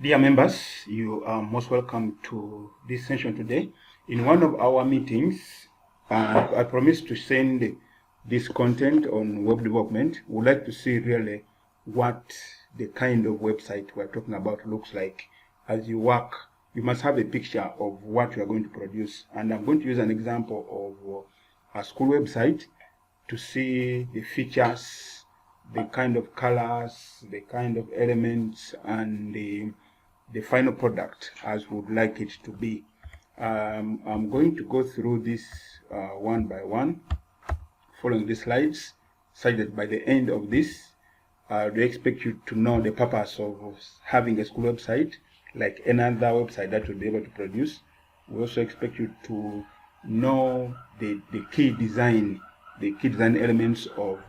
Dear members, you are most welcome to this session today. In one of our meetings, I promised to send this content on web development. We'd like to see really what the kind of website we're talking about looks like. As you work, you must have a picture of what you are going to produce. And I'm going to use an example of a school website to see the features, the kind of colors, the kind of elements, and the final product as we would like it to be. I'm going to go through this one by one, following the slides, such that by the end of this, we expect you to know the purpose of having a school website, like any other website that will be able to produce. We also expect you to know the key design elements of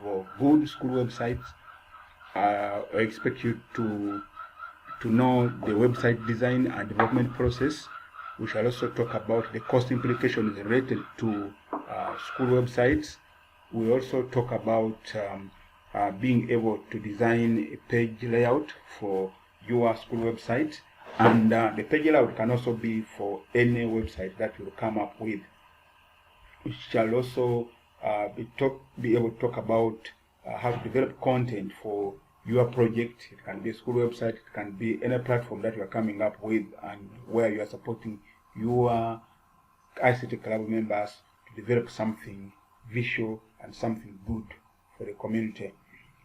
good school websites. I expect you to know the website design and development process. We shall also talk about the cost implications related to school websites. We also talk about being able to design a page layout for your school website, and the page layout can also be for any website that you come up with. We shall also be able to talk about how to develop content for your project. It can be a school website, it can be any platform that you are coming up with, and where you are supporting your ICT Club members to develop something visual and something good for the community.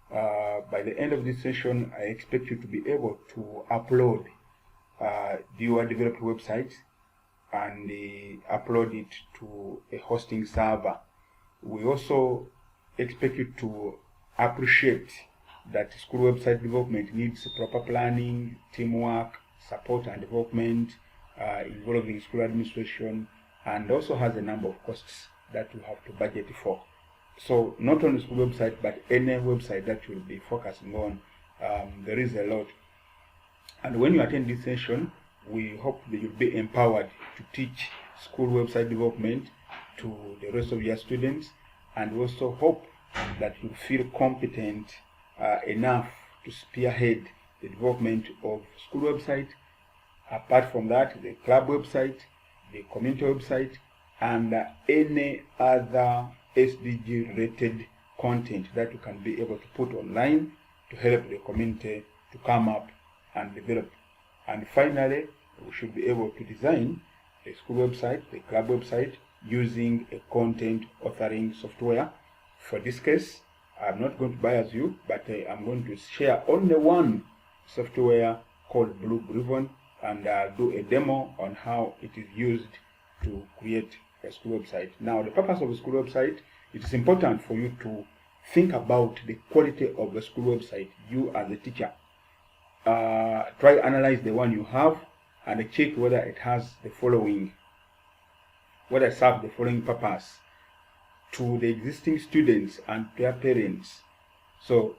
By the end of this session, I expect you to be able to upload your developed website and upload it to a hosting server. We also expect you to appreciate that school website development needs proper planning, teamwork, support and development involving school administration, and also has a number of costs that you have to budget for. So not only school website, but any website that you will be focusing on, there is a lot. And when you attend this session, we hope that you'll be empowered to teach school website development to the rest of your students, and we also hope that you feel competent enough to spearhead the development of school website. Apart from that, the club website, the community website, and any other SDG related content that you can be able to put online to help the community to come up and develop. And finally, we should be able to design a school website, the club website, using a content authoring software. For this case, I'm not going to bias you, but I'm going to share only one software called Blue Ribbon, and do a demo on how it is used to create a school website. Now, the purpose of a school website, it is important for you to think about the quality of the school website. You as a teacher, try analyze the one you have and check whether it has the following, whether it serves the following purpose to the existing students and their parents. So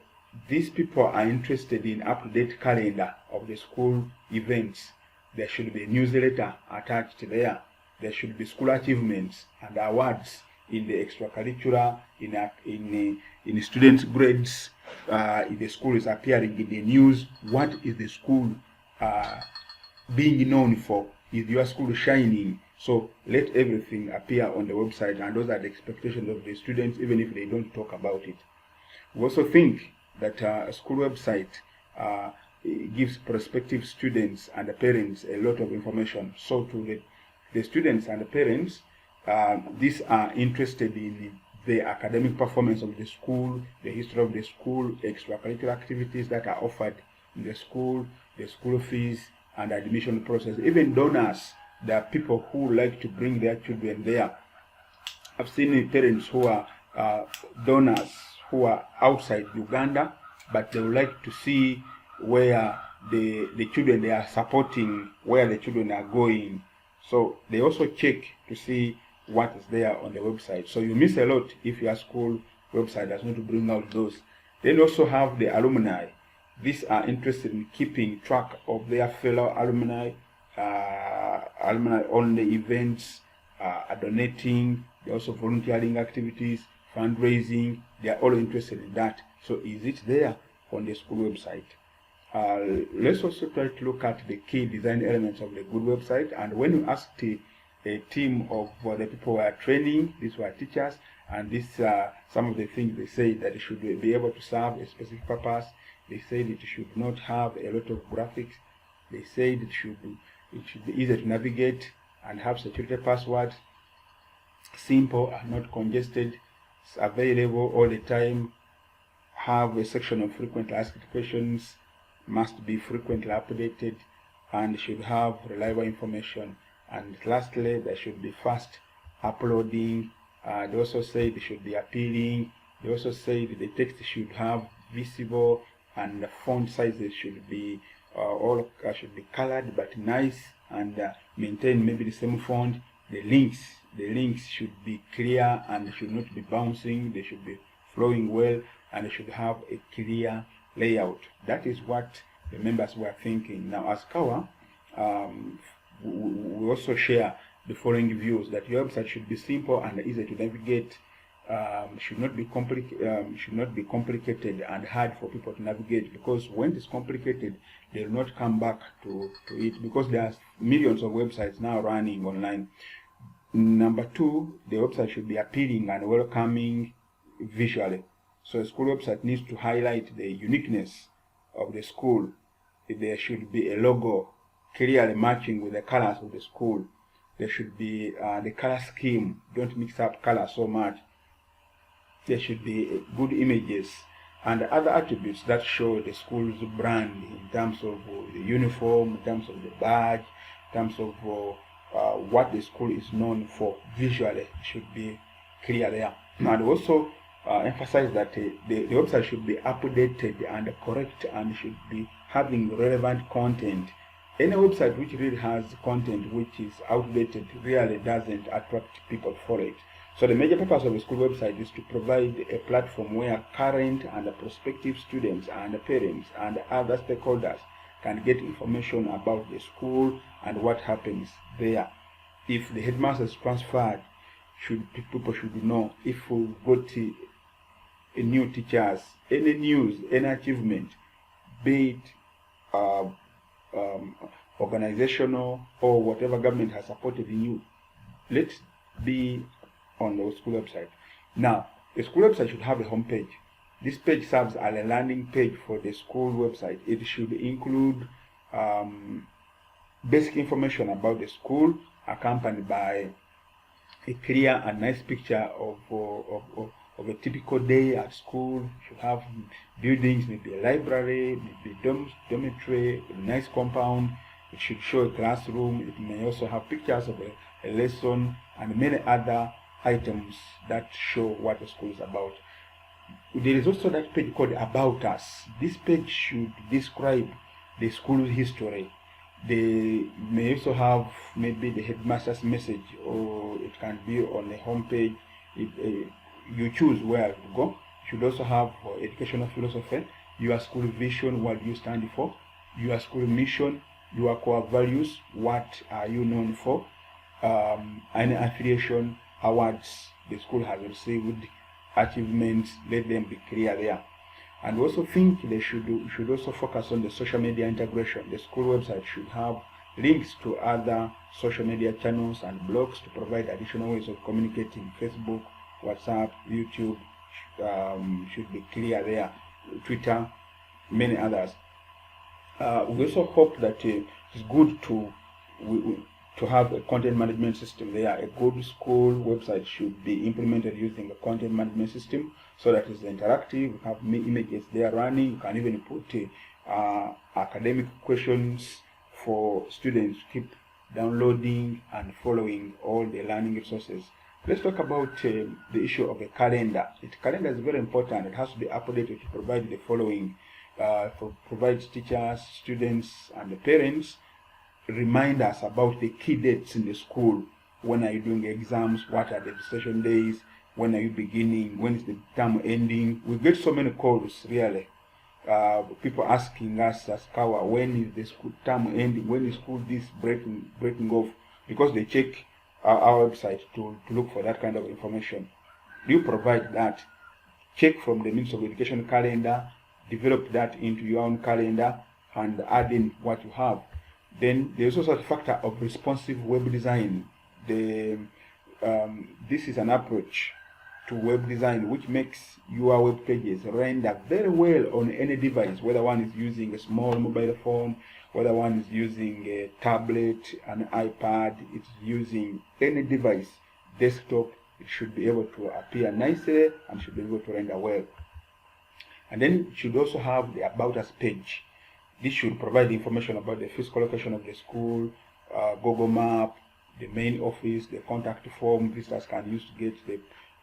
these people are interested in up-to-date calendar of the school events. There should be a newsletter attached there. There should be school achievements and awards in the extracurricular, in students' grades. If the school is appearing in the news, what is the school being known for? Is your school shining? So let everything appear on the website, and those are the expectations of the students, even if they don't talk about it. We also think that a school website gives prospective students and the parents a lot of information. So to the students and the parents, these are interested in the academic performance of the school, the history of the school, extracurricular activities that are offered in the school fees and admission process. Even donors, there are people who like to bring their children there. I've seen parents who are donors who are outside Uganda, but they would like to see where the children they are supporting, where the children are going. So they also check to see what is there on the website. So you miss a lot if your school website does not bring out those. They also have the alumni. These are interested in keeping track of their fellow alumni, alumni-only events, donating, they're also volunteering activities, fundraising. They are all interested in that. So is it there on the school website? let's also try to look at the key design elements of the good website. And when you ask a team of the people who are training, these were teachers, and these are some of the things they say that it should be able to serve a specific purpose. They said it should not have a lot of graphics. They said it should be easy to navigate and have security passwords, simple and not congested, it's available all the time, have a section of frequently asked questions, must be frequently updated, and should have reliable information. And lastly, there should be fast uploading. They also say they should be appealing. They also say that the text should have visible, and the font sizes should be should be colored but nice, and maintain maybe the same font. The links should be clear and should not be bouncing. They should be flowing well, and they should have a clear layout. That is what the members were thinking. Now, as Kawa, we also share the following views: that your website should be simple and easy to navigate, should not be complicated and hard for people to navigate, because when it's complicated, they will not come back to it, because there are millions of websites now running online. Number two, the website should be appealing and welcoming visually. So a school website needs to highlight the uniqueness of the school. There should be a logo clearly matching with the colors of the school. There should be the color scheme. Don't mix up colors so much. There should be good images and other attributes that show the school's brand in terms of the uniform, in terms of the badge, in terms of what the school is known for. Visually should be clear there. And also emphasize that the website should be updated and correct, and should be having relevant content. Any website which really has content which is outdated really doesn't attract people for it. So the major purpose of a school website is to provide a platform where current and prospective students and parents and other stakeholders can get information about the school and what happens there. If the headmaster is transferred, people should know. If we got new teachers, any news, any achievement, be it organizational or whatever government has supported in you, let's be on the school website. Now, the school website should have a home page. This page serves as a landing page for the school website. It should include basic information about the school, accompanied by a clear and nice picture of a typical day at school. It should have buildings, maybe a library, maybe dormitory, a nice compound. It should show a classroom. It may also have pictures of a lesson and many other items that show what the school is about. There is also that page called About Us. This page should describe the school's history. They may also have maybe the headmaster's message, or it can be on the home page. You choose where to go. You should also have educational philosophy, your school vision, what you stand for, your school mission, your core values, what are you known for, any affiliation, awards the school has received, achievements, let them be clear there. And also think they should also focus on the social media integration. The school website should have links to other social media channels and blogs to provide additional ways of communicating. Facebook, WhatsApp, YouTube should be clear there, Twitter, many others. We also hope that it's good to have a content management system there. A good school website should be implemented using a content management system so that it's interactive. You have images there running. You can even put academic questions for students to keep downloading and following all the learning resources. Let's talk about the issue of a calendar. The calendar is very important. It has to be updated to provide the following, provide teachers, students, and the parents reminders about the key dates in the school. When are you doing exams? What are the registration days? When are you beginning? When is the term ending? We get so many calls, really. People asking us as Kawa, when is the school term ending? When is school this breaking off? Because they check our website to look for that kind of information. You provide that. Check from the Ministry of Education calendar, develop that into your own calendar, and add in what you have. Then there's also a factor of responsive web design. This is an approach to web design which makes your web pages render very well on any device, whether one is using a small mobile phone, whether one is using a tablet, an iPad, it's using any device, desktop, it should be able to appear nicely and should be able to render well. And then it should also have the About Us page. This should provide information about the physical location of the school, Google Map, the main office, the contact form visitors can use to get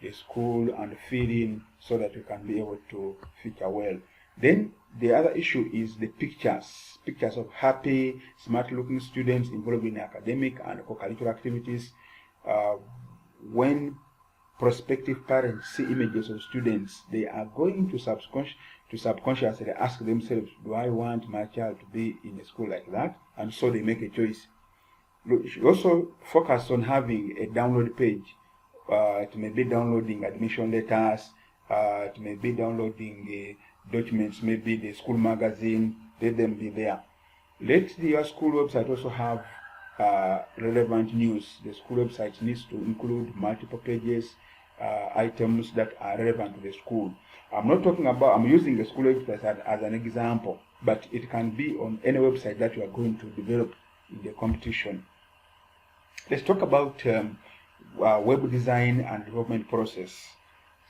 the school and fill in so that you can be able to feature well. Then the other issue is the pictures of happy, smart looking students involved in academic and co-curricular activities. When prospective parents see images of students, they are going to subconsciously ask themselves, do I want my child to be in a school like that? And so they make a choice. You should also focus on having a download page. It may be downloading admission letters, it may be downloading documents, maybe the school magazine, let them be there. Let your school website also have relevant news. The school website needs to include multiple pages, items that are relevant to the school. I'm using the school website as an example, but it can be on any website that you are going to develop in the competition. Let's talk about web design and development process.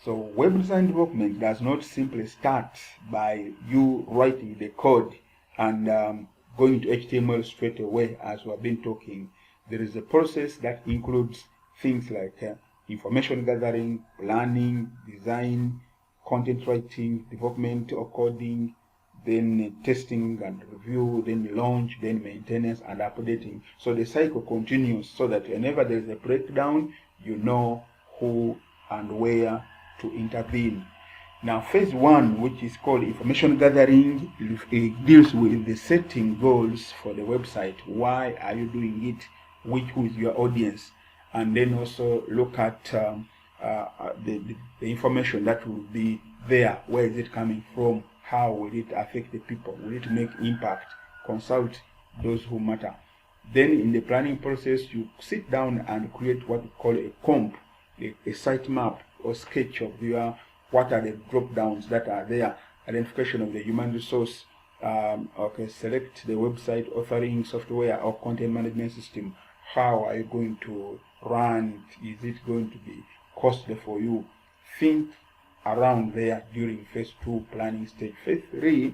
So web design development does not simply start by you writing the code and going to HTML straight away, as we have been talking. There is a process that includes things like information gathering, planning, design, content writing, development or coding, then testing and review, then launch, then maintenance and updating. So the cycle continues so that whenever there is a breakdown, you know who and where to intervene. Now phase one, which is called information gathering, it deals with the setting goals for the website. Why are you doing it? Who is your audience? And then also look at the information that will be there. Where is it coming from? How will it affect the people? Will it make impact? Consult those who matter. Then in the planning process, you sit down and create what we call a comp, a sitemap or sketch of what are the drop downs that are there, identification of the human resource, select the website authoring software or content management system. How are you going to run it? Is it going to be costly for you? Think around there during phase 2 planning stage. Phase 3,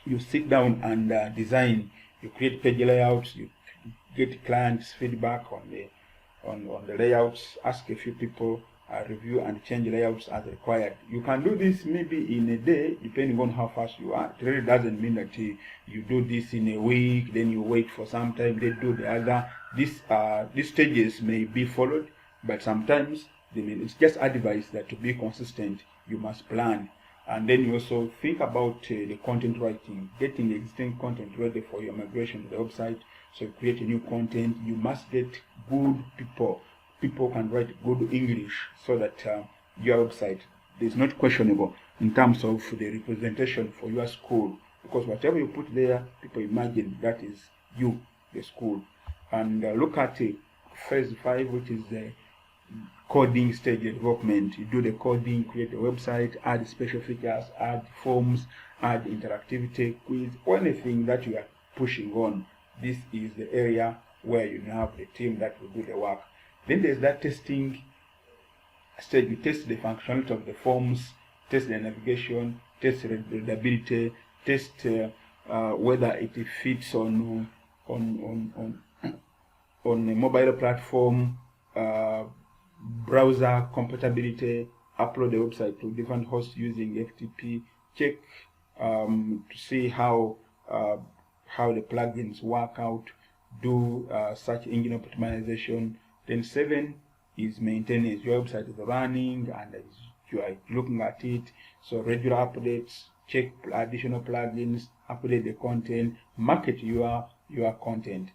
you sit down and design. You create page layouts. You get clients' feedback on the layouts. Ask a few people, review and change layouts as required. You can do this maybe in a day, depending on how fast you are. It really doesn't mean that you do this in a week, then you wait for some time, then do the other. These stages may be followed, but sometimes it's just advice that to be consistent, you must plan. And then you also think about the content writing, getting the existing content ready for your migration to the website. So you create a new content. You must get good people. People can write good English so that your website is not questionable in terms of the representation for your school. Because whatever you put there, people imagine that is you, the school. And look at phase 5, which is the coding stage development. You do the coding, create a website, add special features, add forms, add interactivity, quiz, anything that you are pushing on. This is the area where you have the team that will do the work. Then there's that testing stage. You test the functionality of the forms, test the navigation, test readability, test whether it fits on a mobile platform, browser compatibility, upload the website to different hosts using FTP, check to see how the plugins work out, do search engine optimization. Then 7 is maintenance. Your website is running and you are looking at it. So regular updates, check additional plugins, update the content, market your content.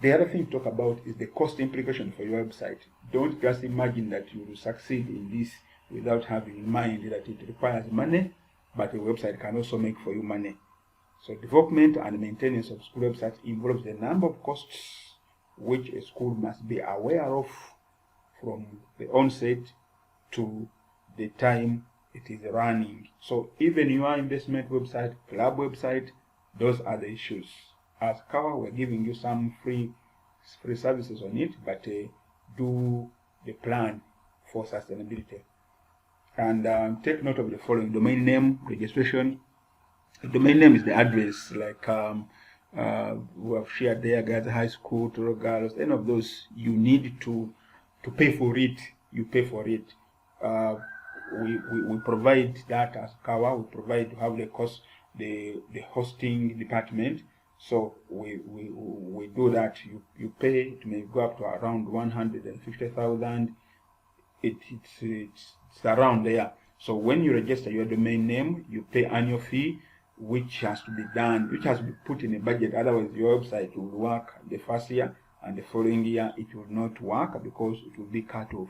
The other thing to talk about is the cost implication for your website. Don't just imagine that you will succeed in this without having in mind that it requires money, but a website can also make for you money. So development and maintenance of school websites involves the number of costs which a school must be aware of from the onset to the time it is running. So even your investment website, club website, those are the issues. As Kawa, we're giving you some free services on it, but do the plan for sustainability. And take note of the following: domain name registration. The domain name is the address, like we have shared there, Gaza High School, Toro Girls, any of those. You need to pay for it. You pay for it. We provide that as Kawa. We provide to have the cost, the hosting department. So we do that. You pay. It may go up to around 150,000. It's around there. So when you register your domain name, you pay annual fee, which has to be done, which has to be put in a budget. Otherwise, your website will work the first year, and the following year it will not work because it will be cut off.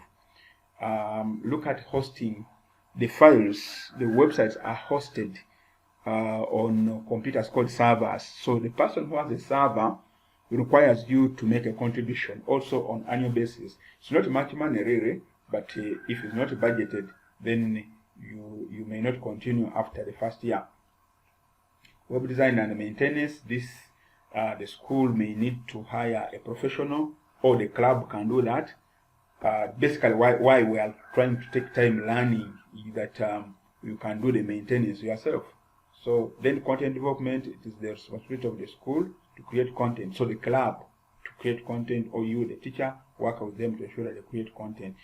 Look at hosting. The files, the websites are hosted on computers called servers. So the person who has a server requires you to make a contribution also on annual basis. It's not much money really, but if it's not budgeted, then you may not continue after the first year. Web design and maintenance. This the school may need to hire a professional, or the club can do that. Basically, why we are trying to take time learning is that you can do the maintenance yourself. So then content development, it is the responsibility of the school to create content. So the club to create content, or you, the teacher, work with them to ensure that they create content.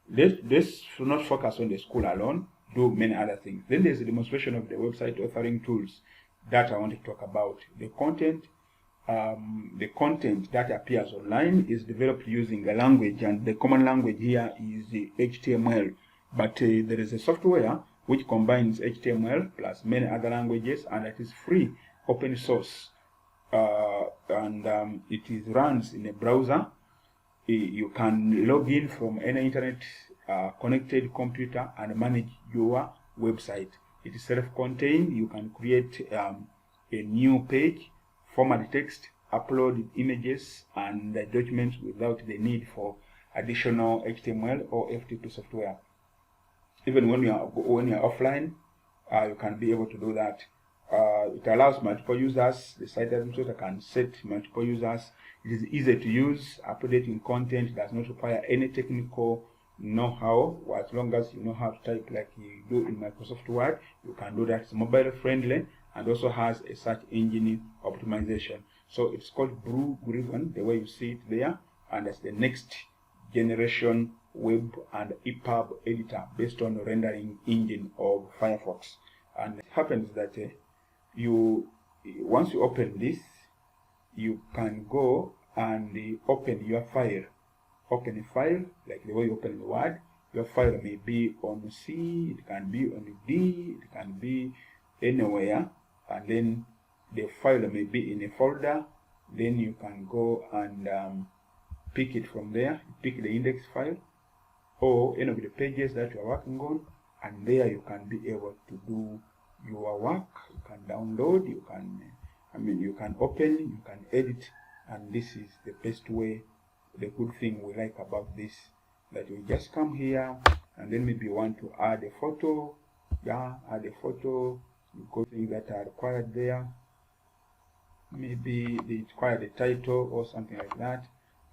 This should not focus on the school alone, do many other things. Then there's the demonstration of the website authoring tools that I want to talk about. The content that appears online is developed using a language, and the common language here is the HTML. But there is a software which combines HTML plus many other languages, and it is free, open source, and it runs in a browser. You can log in from any internet connected computer and manage your website. It is self-contained. You can create a new page, format text, upload images and documents without the need for additional HTML or FTP software. Even when you are offline, you can be able to do that. It allows multiple users. The site administrator can set multiple users. It is easy to use. Updating content does not require any technical know-how. As long as you know how to type like you do in Microsoft Word, you can do that. It's mobile friendly and also has a search engine optimization. So it's called Blue Griffon, the way you see it there, and that's the next generation web and EPUB editor based on the rendering engine of Firefox. And it happens that once you open this, you can go and open your file. Open a file like the way you open the Word. Your file may be on C, it can be on D, it can be anywhere, and then the file may be in a folder. Then you can go and pick it from there, pick the index file or any of the pages that you are working on, and there you can be able to do your work. You can download, you can open, you can edit, and this is the best way. The good thing we like about this, that you just come here and then maybe you want to add a photo. Add a photo. You go to things that are required there. Maybe they require the title or something like that,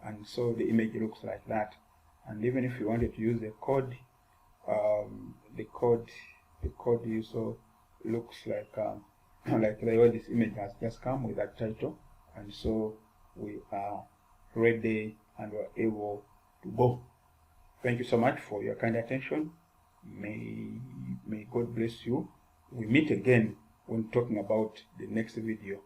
and so the image looks like that. And even if you wanted to use the code, the code also looks like like the way this image has just come with that title, and so we are ready and we're able to go. Thank you so much for your kind attention. May God bless you. We meet again when talking about the next video.